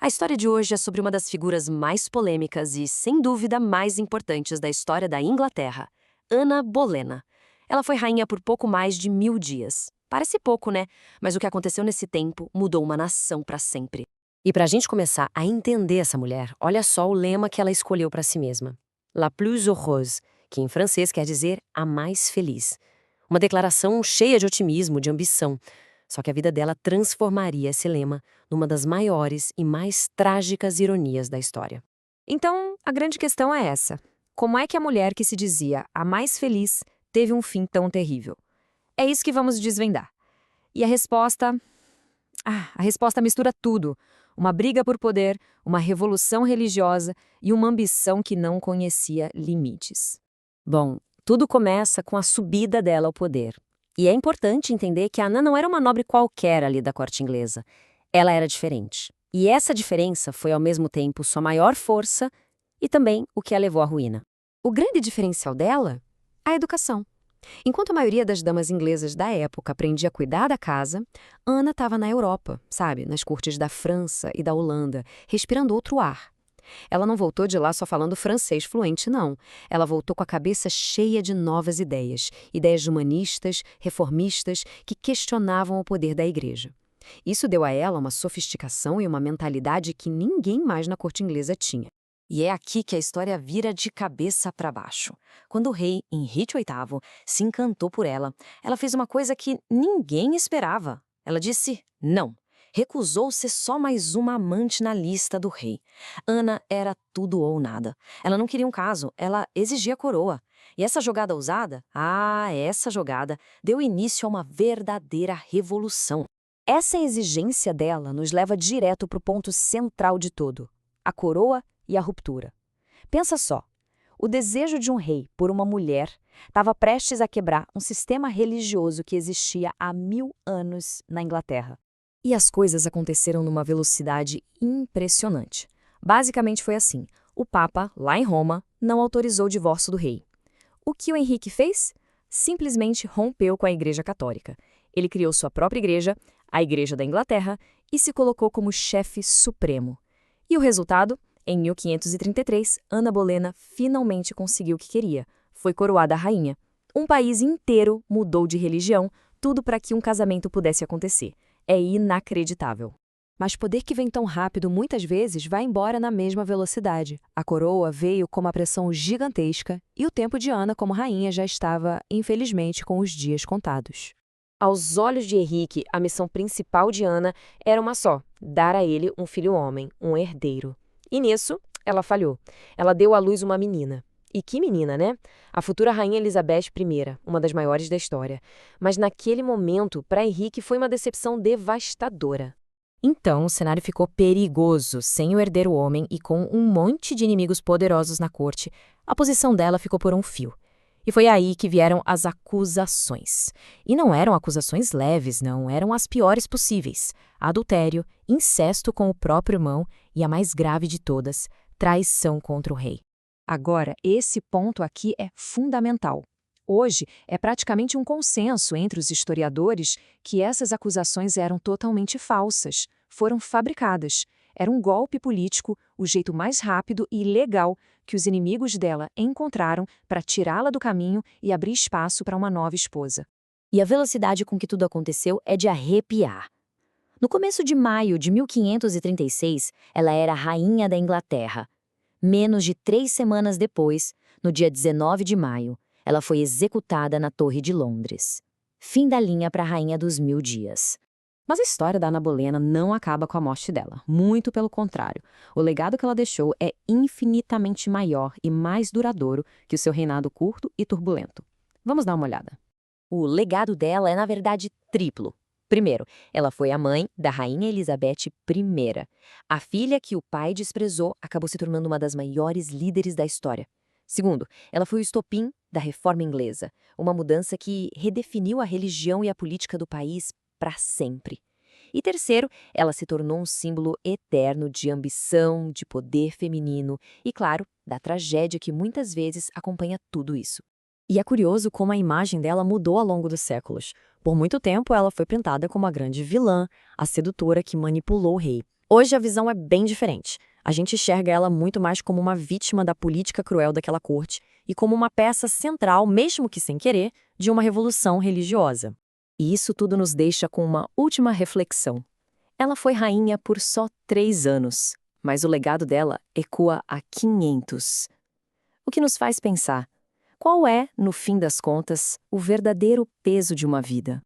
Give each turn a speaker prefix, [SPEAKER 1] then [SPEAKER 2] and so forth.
[SPEAKER 1] A história de hoje é sobre uma das figuras mais polêmicas e, sem dúvida, mais importantes da história da Inglaterra, Ana Bolena. Ela foi rainha por pouco mais de 1000 dias. Parece pouco, né? Mas o que aconteceu nesse tempo mudou uma nação para sempre. E para a gente começar a entender essa mulher, olha só o lema que ela escolheu para si mesma. La plus heureuse, que em francês quer dizer a mais feliz. Uma declaração cheia de otimismo, de ambição. Só que a vida dela transformaria esse lema numa das maiores e mais trágicas ironias da história.
[SPEAKER 2] Então, a grande questão é essa. Como é que a mulher que se dizia a mais feliz teve um fim tão terrível? É isso que vamos desvendar. E a resposta... a resposta mistura tudo. Uma briga por poder, uma revolução religiosa e uma ambição que não conhecia limites.
[SPEAKER 1] Bom, tudo começa com a subida dela ao poder. E é importante entender que a Ana não era uma nobre qualquer ali da corte inglesa. Ela era diferente. E essa diferença foi ao mesmo tempo sua maior força e também o que a levou à ruína.
[SPEAKER 2] O grande diferencial dela? A educação. Enquanto a maioria das damas inglesas da época aprendia a cuidar da casa, Ana estava na Europa, sabe, nas cortes da França e da Holanda, respirando outro ar. Ela não voltou de lá só falando francês fluente, não. Ela voltou com a cabeça cheia de novas ideias, ideias humanistas, reformistas, que questionavam o poder da igreja. Isso deu a ela uma sofisticação e uma mentalidade que ninguém mais na corte inglesa tinha.
[SPEAKER 1] E é aqui que a história vira de cabeça para baixo. Quando o rei, Henrique VIII, se encantou por ela, ela fez uma coisa que ninguém esperava. Ela disse não. Recusou ser só mais uma amante na lista do rei. Ana era tudo ou nada. Ela não queria um caso, ela exigia a coroa. E essa jogada ousada? Essa jogada deu início a uma verdadeira revolução.
[SPEAKER 2] Essa exigência dela nos leva direto para o ponto central de tudo: a coroa e a ruptura. Pensa só, o desejo de um rei por uma mulher estava prestes a quebrar um sistema religioso que existia há 1000 anos na Inglaterra. E as coisas aconteceram numa velocidade impressionante. Basicamente foi assim: o Papa, lá em Roma, não autorizou o divórcio do rei. O que o Henrique fez? Simplesmente rompeu com a Igreja Católica. Ele criou sua própria igreja, a Igreja da Inglaterra, e se colocou como chefe supremo. E o resultado? Em 1533, Ana Bolena finalmente conseguiu o que queria. Foi coroada rainha. Um país inteiro mudou de religião, tudo para que um casamento pudesse acontecer. É inacreditável. Mas poder que vem tão rápido muitas vezes vai embora na mesma velocidade. A coroa veio com uma pressão gigantesca e o tempo de Ana como rainha já estava, infelizmente, com os dias contados. Aos olhos de Henrique, a missão principal de Ana era uma só: dar a ele um filho homem, um herdeiro. E nisso, ela falhou. Ela deu à luz uma menina. E que menina, né? A futura rainha Elizabeth I, uma das maiores da história. Mas naquele momento, para Henrique, foi uma decepção devastadora. Então, o cenário ficou perigoso. Sem o herdeiro homem e com um monte de inimigos poderosos na corte, a posição dela ficou por um fio. E foi aí que vieram as acusações. E não eram acusações leves, não, eram as piores possíveis: adultério, incesto com o próprio irmão e, a mais grave de todas, traição contra o rei. Agora, esse ponto aqui é fundamental. Hoje, é praticamente um consenso entre os historiadores que essas acusações eram totalmente falsas, foram fabricadas. Era um golpe político, o jeito mais rápido e legal que os inimigos dela encontraram para tirá-la do caminho e abrir espaço para uma nova esposa.
[SPEAKER 1] E a velocidade com que tudo aconteceu é de arrepiar. No começo de maio de 1536, ela era rainha da Inglaterra. Menos de 3 semanas depois, no dia 19 de maio, ela foi executada na Torre de Londres. Fim da linha para a rainha dos 1000 dias. Mas a história da Ana Bolena não acaba com a morte dela. Muito pelo contrário. O legado que ela deixou é infinitamente maior e mais duradouro que o seu reinado curto e turbulento. Vamos dar uma olhada. O legado dela é, na verdade, triplo. Primeiro, ela foi a mãe da rainha Elizabeth I. A filha que o pai desprezou acabou se tornando uma das maiores líderes da história. Segundo, ela foi o estopim da Reforma Inglesa, uma mudança que redefiniu a religião e a política do país para sempre. E terceiro, ela se tornou um símbolo eterno de ambição, de poder feminino e, claro, da tragédia que muitas vezes acompanha tudo isso. E é curioso como a imagem dela mudou ao longo dos séculos. Por muito tempo, ela foi pintada como a grande vilã, a sedutora que manipulou o rei.
[SPEAKER 3] Hoje a visão é bem diferente. A gente enxerga ela muito mais como uma vítima da política cruel daquela corte e como uma peça central, mesmo que sem querer, de uma revolução religiosa.
[SPEAKER 1] E isso tudo nos deixa com uma última reflexão. Ela foi rainha por só 3 anos, mas o legado dela ecoa há 500. O que nos faz pensar: qual é, no fim das contas, o verdadeiro peso de uma vida?